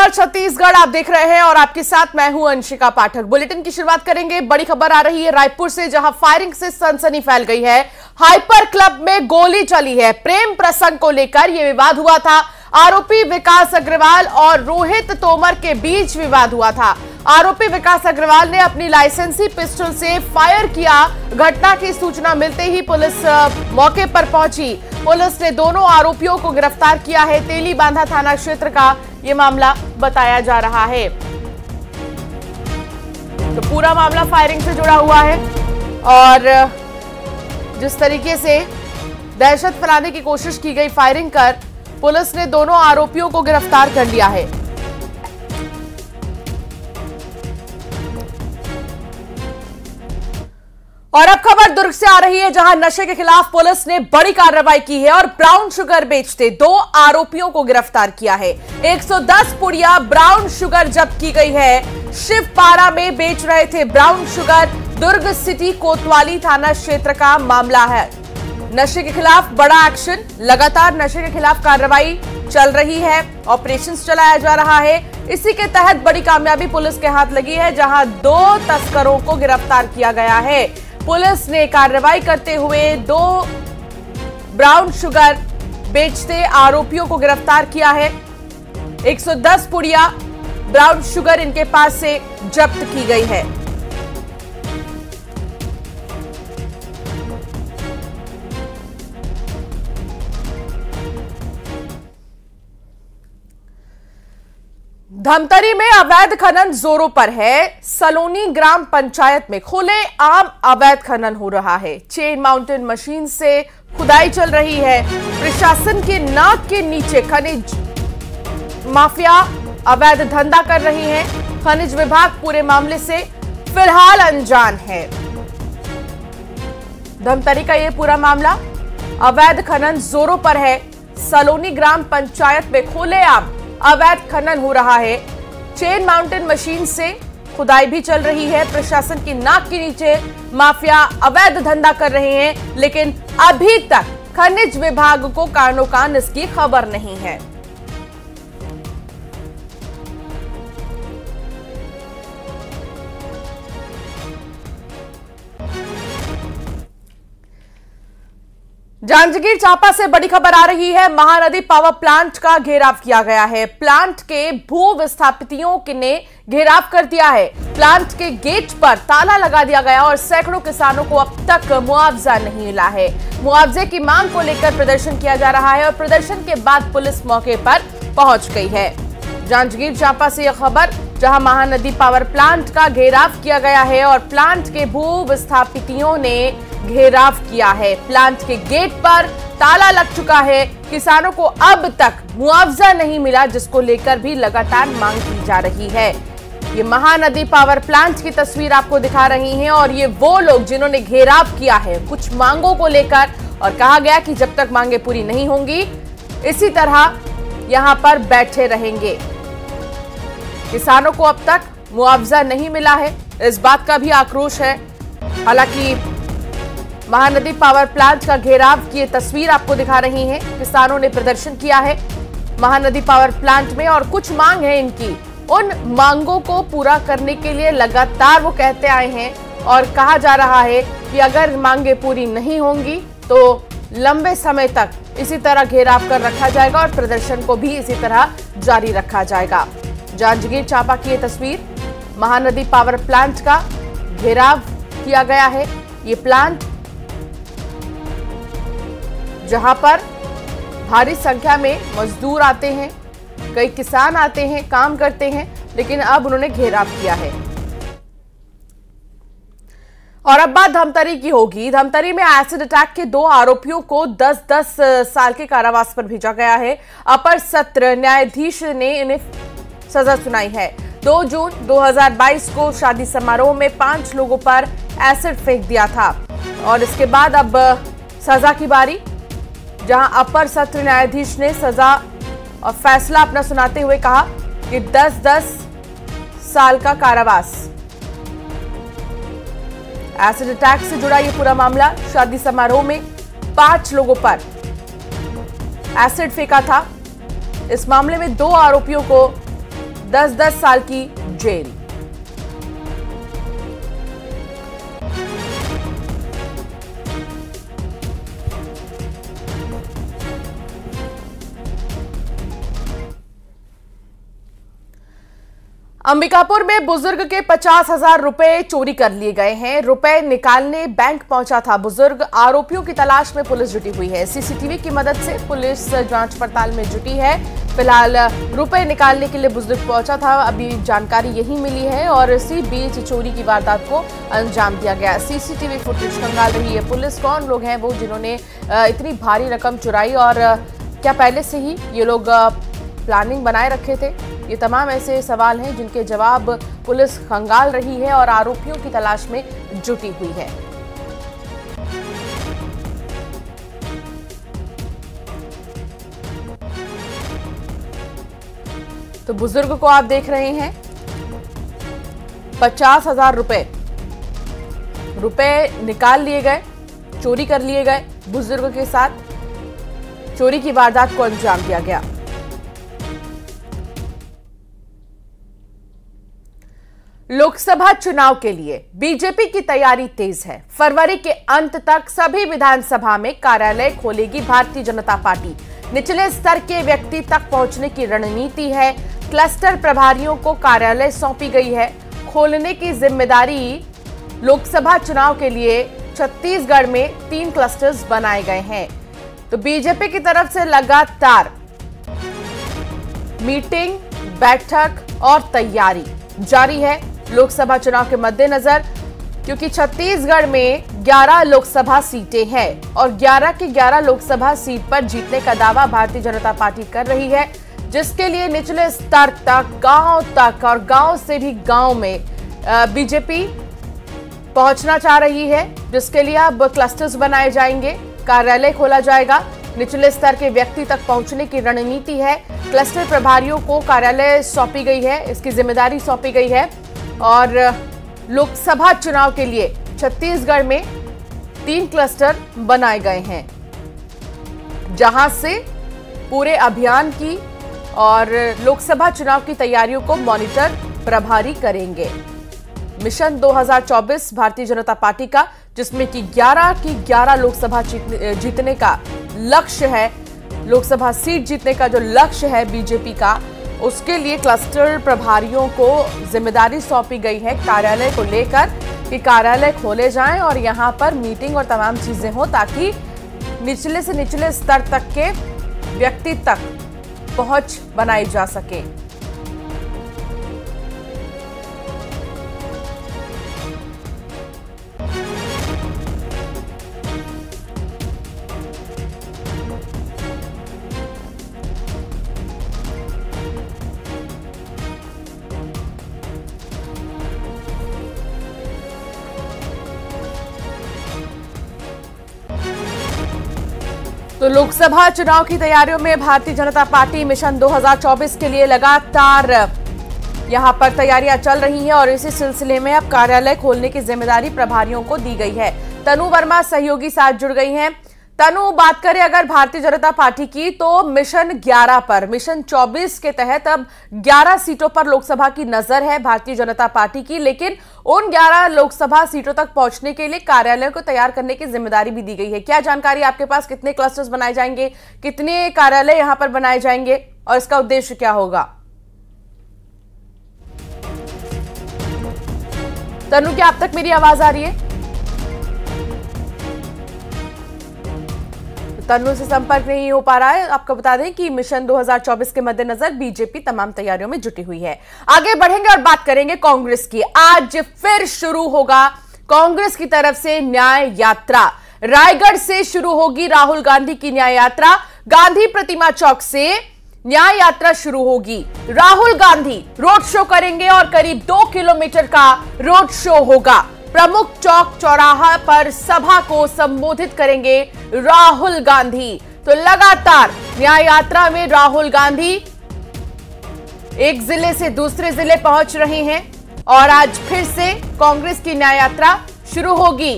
खबर छत्तीसगढ़ आप देख रहे हैं और आपके साथ मैं हूं अंशिका पाठक। बुलेटिन की शुरुआत करेंगे। बड़ी खबर आ रही है रायपुर से, जहां फायरिंग से सनसनी फैल गई है। हाइपर क्लब में गोली चली है। प्रेम प्रसंग को लेकर यह विवाद हुआ था। आरोपी विकास अग्रवाल और रोहित तोमर के बीच विवाद हुआ था। आरोपी विकास अग्रवाल ने अपनी लाइसेंसी पिस्टल से फायर किया। घटना की सूचना मिलते ही पुलिस मौके पर पहुंची। पुलिस ने दोनों आरोपियों को गिरफ्तार किया है। तेलीबांधा थाना क्षेत्र का यह मामला बताया जा रहा है। तो पूरा मामला फायरिंग से जुड़ा हुआ है और जिस तरीके से दहशत फैलाने की कोशिश की गई फायरिंग कर, पुलिस ने दोनों आरोपियों को गिरफ्तार कर लिया है। और अब खबर दुर्ग से आ रही है, जहां नशे के खिलाफ पुलिस ने बड़ी कार्रवाई की है और ब्राउन शुगर बेचते दो आरोपियों को गिरफ्तार किया है। 110 पुड़िया ब्राउन शुगर जब्त की गई है। शिवपारा में बेच रहे थे ब्राउन शुगर। दुर्ग सिटी कोतवाली थाना क्षेत्र का मामला है। नशे के खिलाफ बड़ा एक्शन, लगातार नशे के खिलाफ कार्रवाई चल रही है। ऑपरेशंस चलाया जा रहा है। इसी के तहत बड़ी कामयाबी पुलिस के हाथ लगी है, जहां 2 तस्करों को गिरफ्तार किया गया है। पुलिस ने कार्रवाई करते हुए 2 ब्राउन शुगर बेचते आरोपियों को गिरफ्तार किया है। 110 पुड़िया ब्राउन शुगर इनके पास से जब्त की गई है। धमतरी में अवैध खनन जोरों पर है। सलोनी ग्राम पंचायत में खुले आम अवैध खनन हो रहा है। चेन माउंटेन मशीन से खुदाई चल रही है। प्रशासन के नाक के नीचे खनिज माफिया अवैध धंधा कर रही है। खनिज विभाग पूरे मामले से फिलहाल अनजान है। धमतरी का यह पूरा मामला, अवैध खनन जोरों पर है। सलोनी ग्राम पंचायत में खुलेआम अवैध खनन हो रहा है। चेन माउंटेन मशीन से खुदाई भी चल रही है। प्रशासन की नाक के नीचे माफिया अवैध धंधा कर रहे हैं, लेकिन अभी तक खनिज विभाग को कानो कान इसकी खबर नहीं है। जांजगीर चांपा से बड़ी खबर आ रही है। महानदी पावर प्लांट का घेराव किया गया है। प्लांट के भू विस्थापितों ने घेराव कर दिया है। प्लांट के गेट पर ताला लगा दिया गया और सैकड़ों किसानों को अब तक मुआवजा नहीं मिला है। मुआवजे की मांग को लेकर प्रदर्शन किया जा रहा है और प्रदर्शन के बाद पुलिस मौके पर पहुंच गई है। जांजगीर चांपा से यह खबर, जहां महानदी पावर प्लांट का घेराव किया गया है और प्लांट के भू विस्थापितों ने घेराव किया है। प्लांट के गेट पर ताला लग चुका है। किसानों को अब तक मुआवजा नहीं मिला, जिसको लेकर भी लगातार मांग की जा रही है। ये महानदी पावर प्लांट की तस्वीर आपको दिखा रही हैं और ये वो लोग जिन्होंने घेराव किया है कुछ मांगों को लेकर, और कहा गया कि जब तक मांगे पूरी नहीं होंगी इसी तरह यहां पर बैठे रहेंगे। किसानों को अब तक मुआवजा नहीं मिला है, इस बात का भी आक्रोश है। हालांकि महानदी पावर प्लांट का घेराव की तस्वीर आपको दिखा रही हैं। किसानों ने प्रदर्शन किया है महानदी पावर प्लांट में और कुछ मांग है इनकी। उन मांगों को पूरा करने के लिए लगातार वो कहते आए हैं और कहा जा रहा है कि अगर मांगे पूरी नहीं होंगी तो लंबे समय तक इसी तरह घेराव कर रखा जाएगा और प्रदर्शन को भी इसी तरह जारी रखा जाएगा। जांजगीर चांपा की ये तस्वीर, महानदी पावर प्लांट का घेराव किया गया है। ये प्लांट जहां पर भारी संख्या में मजदूर आते हैं, कई किसान आते हैं, काम करते हैं, लेकिन अब उन्होंने घेराव किया है। और अब बात धमतरी की होगी। धमतरी में एसिड अटैक के 2 आरोपियों को 10-10 साल के कारावास पर भेजा गया है। अपर सत्र न्यायाधीश ने इन्हें सजा सुनाई है। 2 जून 2022 को शादी समारोह में 5 लोगों पर एसिड फेंक दिया था और इसके बाद अब सजा की बारी, जहां अपर सत्र न्यायाधीश ने सजा और फैसला अपना सुनाते हुए कहा कि 10-10 साल का कारावास। एसिड अटैक से जुड़ा यह पूरा मामला, शादी समारोह में 5 लोगों पर एसिड फेंका था। इस मामले में 2 आरोपियों को 10-10 साल की जेल। अंबिकापुर में बुजुर्ग के 50,000 रुपए चोरी कर लिए गए हैं। रुपए निकालने बैंक पहुंचा था बुजुर्ग। आरोपियों की तलाश में पुलिस जुटी हुई है। सीसीटीवी की मदद से पुलिस जांच पड़ताल में जुटी है। फिलहाल रुपए निकालने के लिए बुजुर्ग पहुंचा था, अभी जानकारी यही मिली है और इसी बीच चोरी की वारदात को अंजाम दिया गया। सीसीटीवी फुटेज खंगाल रही है पुलिस। कौन लोग हैं वो जिन्होंने इतनी भारी रकम चुराई और क्या पहले से ही ये लोग प्लानिंग बनाए रखे थे? ये तमाम ऐसे सवाल हैं जिनके जवाब पुलिस खंगाल रही है और आरोपियों की तलाश में जुटी हुई है। तो बुजुर्ग को आप देख रहे हैं, 50,000 रुपए निकाल लिए गए, चोरी कर लिए गए। बुजुर्ग के साथ चोरी की वारदात को अंजाम दिया गया। लोकसभा चुनाव के लिए बीजेपी की तैयारी तेज है। फरवरी के अंत तक सभी विधानसभा में कार्यालय खोलेगी भारतीय जनता पार्टी। निचले स्तर के व्यक्ति तक पहुंचने की रणनीति है। क्लस्टर प्रभारियों को कार्यालय सौंपी गई है। खोलने की जिम्मेदारी लोकसभा चुनाव के लिए छत्तीसगढ़ में 3 क्लस्टर्स बनाए गए हैं। तो बीजेपी की तरफ से लगातार मीटिंग, बैठक और तैयारी जारी है लोकसभा चुनाव के मद्देनजर, क्योंकि छत्तीसगढ़ में 11 लोकसभा सीटें हैं और 11 की 11 लोकसभा सीट पर जीतने का दावा भारतीय जनता पार्टी कर रही है, जिसके लिए निचले स्तर तक, गांव तक और गांव से भी गांव में बीजेपी पहुंचना चाह रही है, जिसके लिए अब क्लस्टर्स बनाए जाएंगे, कार्यालय खोला जाएगा। निचले स्तर के व्यक्ति तक पहुंचने की रणनीति है। क्लस्टर प्रभारियों को कार्यालय सौंपी गई है, इसकी जिम्मेदारी सौंपी गई है और लोकसभा चुनाव के लिए छत्तीसगढ़ में 3 क्लस्टर बनाए गए हैं, जहां से पूरे अभियान की और लोकसभा चुनाव की तैयारियों को मॉनिटर प्रभारी करेंगे। मिशन 2024 भारतीय जनता पार्टी का, जिसमें कि 11 की 11 लोकसभा जीतने का लक्ष्य है, लोकसभा सीट जीतने का जो लक्ष्य है बीजेपी का, उसके लिए क्लस्टर प्रभारियों को जिम्मेदारी सौंपी गई है कार्यालय को लेकर कि कार्यालय खोले जाएं और यहां पर मीटिंग और तमाम चीजें हो, ताकि निचले से निचले स्तर तक के व्यक्ति तक पहुंच बनाई जा सके। तो लोकसभा चुनाव की तैयारियों में भारतीय जनता पार्टी मिशन 2024 के लिए लगातार यहां पर तैयारियां चल रही हैं और इसी सिलसिले में अब कार्यालय खोलने की जिम्मेदारी प्रभारियों को दी गई है। तनु वर्मा सहयोगी साथ जुड़ गई हैं। तनु, बात करें अगर भारतीय जनता पार्टी की, तो मिशन 11 पर, मिशन 24 के तहत अब 11 सीटों पर लोकसभा की नजर है भारतीय जनता पार्टी की, लेकिन उन 11 लोकसभा सीटों तक पहुंचने के लिए कार्यालय को तैयार करने की जिम्मेदारी भी दी गई है। क्या जानकारी आपके पास? कितने क्लस्टर्स बनाए जाएंगे, कितने कार्यालय यहां पर बनाए जाएंगे और इसका उद्देश्य क्या होगा? तनु, क्या अब तक मेरी आवाज आ रही है? तनु से संपर्क नहीं हो पा रहा है। आपको बता दें कि मिशन 2024 के मद्देनजर बीजेपी तमाम तैयारियों में जुटी हुई है। आगे बढ़ेंगे और बात करेंगे कांग्रेस की। आज फिर शुरू होगा कांग्रेस की तरफ से न्याय यात्रा। रायगढ़ से शुरू होगी राहुल गांधी की न्याय यात्रा। गांधी प्रतिमा चौक से न्याय यात्रा शुरू होगी। राहुल गांधी रोड शो करेंगे और करीब 2 किलोमीटर का रोड शो होगा। प्रमुख चौक चौराहा पर सभा को संबोधित करेंगे राहुल गांधी। तो लगातार न्याय यात्रा में राहुल गांधी एक जिले से दूसरे जिले पहुंच रहे हैं और आज फिर से कांग्रेस की न्याय यात्रा शुरू होगी।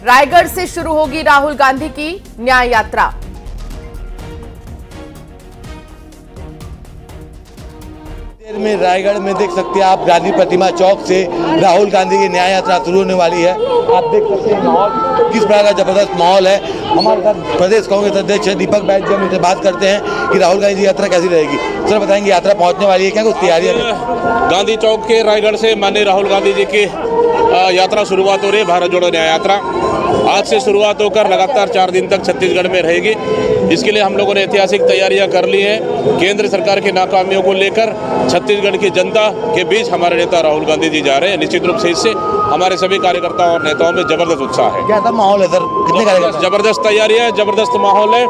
रायगढ़ से शुरू होगी राहुल गांधी की न्याय यात्रा। में रायगढ़ में देख सकते हैं आप, गांधी प्रतिमा चौक से राहुल गांधी की न्याय यात्रा शुरू होने वाली है। आप देख सकते हैं माहौल किस प्रकार का जबरदस्त माहौल है। हमारे साथ प्रदेश कांग्रेस अध्यक्ष दीपक बैज जी, हम इनसे बात करते हैं कि राहुल गांधी की यात्रा कैसी रहेगी। सर बताएंगे, यात्रा पहुंचने वाली है, क्या कुछ तैयारियां? गांधी चौक के रायगढ़ से माननीय राहुल गांधी जी की यात्रा शुरुआत हो रही है। भारत जोड़ो न्याय यात्रा आज से शुरुआत होकर लगातार 4 दिन तक छत्तीसगढ़ में रहेगी। इसके लिए हम लोगों ने ऐतिहासिक तैयारियां कर ली हैं। केंद्र सरकार की नाकामियों को लेकर छत्तीसगढ़ की जनता के बीच हमारे नेता राहुल गांधी जी जा रहे हैं। निश्चित रूप से इससे हमारे सभी कार्यकर्ताओं और नेताओं में जबरदस्त उत्साह है। कैसा माहौल है सर? कितने कार्यकर्ता? जबरदस्त तैयारी है, जबरदस्त माहौल है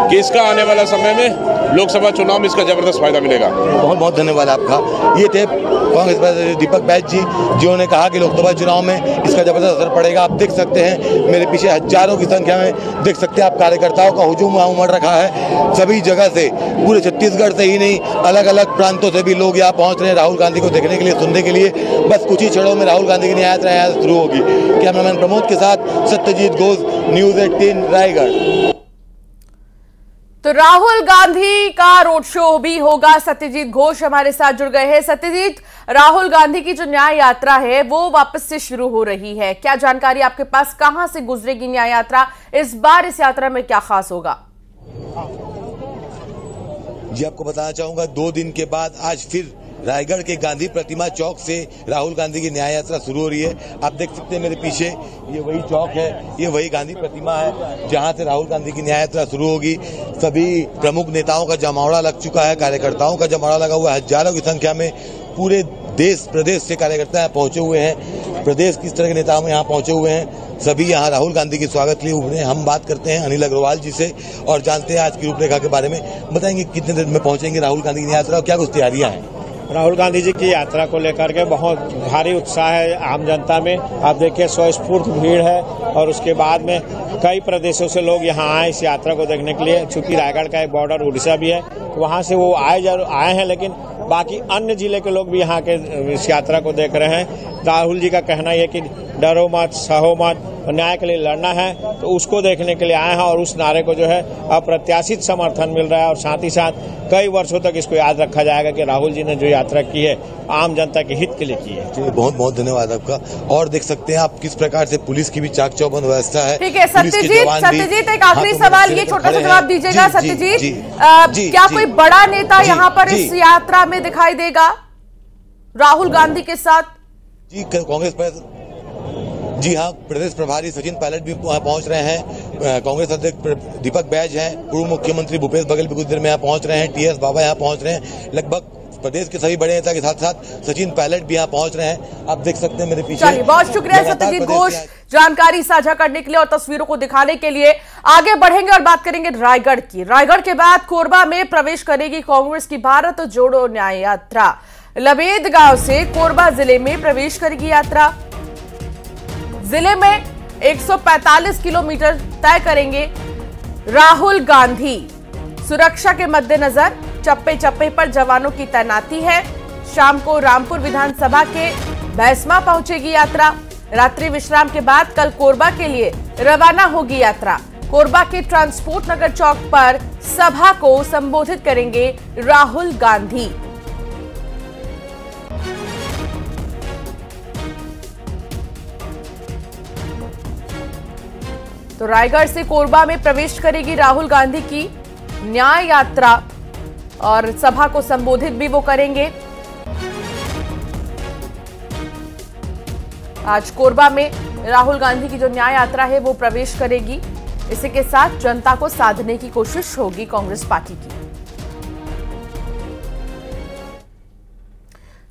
कि इसका आने वाला समय में लोकसभा चुनाव में इसका जबरदस्त फायदा मिलेगा। बहुत बहुत धन्यवाद आपका। ये थे कांग्रेस प्रदेश दीपक बैज जी, जिन्होंने कहा कि लोकसभा चुनाव में इसका जबरदस्त असर पड़ेगा। आप देख सकते हैं मेरे पीछे हजारों की संख्या में देख सकते हैं आप कार्यकर्ताओं का हुजूम उमड़ रखा है। सभी जगह से, पूरे छत्तीसगढ़ से ही नहीं, अलग अलग प्रांतों से भी लोग यहाँ पहुँच रहे हैं राहुल गांधी को देखने के लिए, सुनने के लिए। बस कुछ ही क्षणों में राहुल गांधी की न्याय यात्रा यहाँ शुरू होगी। कैमरामैन प्रमोद के साथ सत्यजीत घोष, न्यूज़ 18 रायगढ़। तो राहुल गांधी का रोड शो भी होगा। सत्यजीत घोष हमारे साथ जुड़ गए हैं। सत्यजीत, राहुल गांधी की जो न्याय यात्रा है वो वापस से शुरू हो रही है, क्या जानकारी आपके पास? कहां से गुजरेगी न्याय यात्रा? इस बार इस यात्रा में क्या खास होगा? जी आपको बताना चाहूंगा, 2 दिन के बाद आज फिर रायगढ़ के गांधी प्रतिमा चौक से राहुल गांधी की न्याय यात्रा शुरू हो रही है। आप देख सकते हैं मेरे पीछे, ये वही चौक है, ये वही गांधी प्रतिमा है जहां से राहुल गांधी की न्याय यात्रा शुरू होगी। सभी प्रमुख नेताओं का जमावड़ा लग चुका है, कार्यकर्ताओं का जमावड़ा लगा हुआ है। हजारों की संख्या में पूरे देश प्रदेश से कार्यकर्ता यहाँ पहुंचे हुए हैं। प्रदेश किस तरह के नेता यहाँ पहुंचे हुए हैं, सभी यहाँ राहुल गांधी के स्वागत के लिए उभरे। हम बात करते हैं अनिल अग्रवाल जी से और जानते हैं आज की रूपरेखा के बारे में। बताएंगे कितने देर में पहुंचेंगे राहुल गांधी की यात्रा और क्या कुछ तैयारियां हैं? राहुल गांधी जी की यात्रा को लेकर के बहुत भारी उत्साह है आम जनता में। आप देखिए स्वस्फूर्त भीड़ है और उसके बाद में कई प्रदेशों से लोग यहाँ आए इस यात्रा को देखने के लिए। चूंकि रायगढ़ का एक बॉर्डर उड़ीसा भी है, वहाँ से वो आए हैं, लेकिन बाकी अन्य जिले के लोग भी यहाँ के इस यात्रा को देख रहे हैं। राहुल जी का कहना यह कि डरो मत, सहो मत, न्याय के लिए लड़ना है, तो उसको देखने के लिए आए हैं और उस नारे को जो है अप्रत्याशित समर्थन मिल रहा है। और साथ ही साथ कई वर्षों तक इसको याद रखा जाएगा कि राहुल जी ने जो यात्रा की है आम जनता के हित के लिए की है। बहुत बहुत धन्यवाद आपका। और देख सकते हैं आप किस प्रकार से पुलिस की भी चाक चौबंद व्यवस्था है। ठीक है सत्यजीत, एक आखिरी सवाल, ये छोटा सा जवाब दीजिएगा सत्यजीत, क्या कोई बड़ा नेता यहाँ पर इस यात्रा में दिखाई देगा राहुल गांधी के साथ? जी कांग्रेस पर जी हाँ, प्रदेश प्रभारी सचिन पायलट भी पहुंच रहे हैं। कांग्रेस अध्यक्ष दीपक बैज हैं, पूर्व मुख्यमंत्री भूपेश बघेल भी कुछ देर में यहाँ पहुंच रहे हैं। टीएस बाबा यहाँ पहुंच रहे हैं। लगभग प्रदेश के सभी बड़े नेता के साथ साथ सचिन पायलट भी यहाँ पहुंच रहे हैं। आप देख सकते हैं मेरे पीछे। चलिए, बहुत शुक्रिया सत्यजीत घोष जानकारी साझा करने के लिए और तस्वीरों को दिखाने के लिए। आगे बढ़ेंगे और बात करेंगे रायगढ़ की। रायगढ़ के बाद कोरबा में प्रवेश करेगी कांग्रेस की भारत जोड़ो न्याय यात्रा। लबेद गांव से कोरबा जिले में प्रवेश करेगी यात्रा। जिले में 145 किलोमीटर तय करेंगे राहुल गांधी। सुरक्षा के मद्देनजर चप्पे चप्पे पर जवानों की तैनाती है। शाम को रामपुर विधानसभा के भैसमा पहुंचेगी यात्रा। रात्रि विश्राम के बाद कल कोरबा के लिए रवाना होगी यात्रा। कोरबा के ट्रांसपोर्ट नगर चौक पर सभा को संबोधित करेंगे राहुल गांधी। तो रायगढ़ से कोरबा में प्रवेश करेगी राहुल गांधी की न्याय यात्रा और सभा को संबोधित भी वो करेंगे। आज कोरबा में राहुल गांधी की जो न्याय यात्रा है वो प्रवेश करेगी। इसी के साथ जनता को साधने की कोशिश होगी कांग्रेस पार्टी की।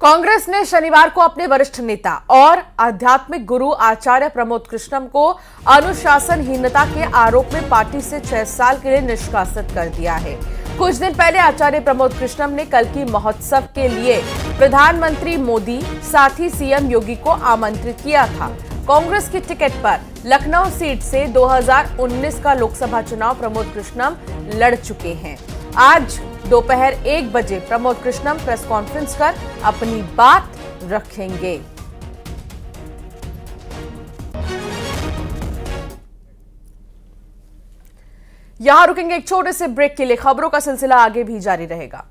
कांग्रेस ने शनिवार को अपने वरिष्ठ नेता और आध्यात्मिक गुरु आचार्य प्रमोद कृष्णम को अनुशासनहीनता के आरोप में पार्टी से 6 साल के लिए निष्कासित कर दिया है। कुछ दिन पहले आचार्य प्रमोद कृष्णम ने कल्की महोत्सव के लिए प्रधानमंत्री मोदी साथ ही सीएम योगी को आमंत्रित किया था। कांग्रेस की टिकट पर लखनऊ सीट से 2019 का लोकसभा चुनाव प्रमोद कृष्णम लड़ चुके हैं। आज दोपहर 1 बजे प्रमोद कृष्णम प्रेस कॉन्फ्रेंस कर अपनी बात रखेंगे। यहां रुकेंगे एक छोटे से ब्रेक के लिए। खबरों का सिलसिला आगे भी जारी रहेगा।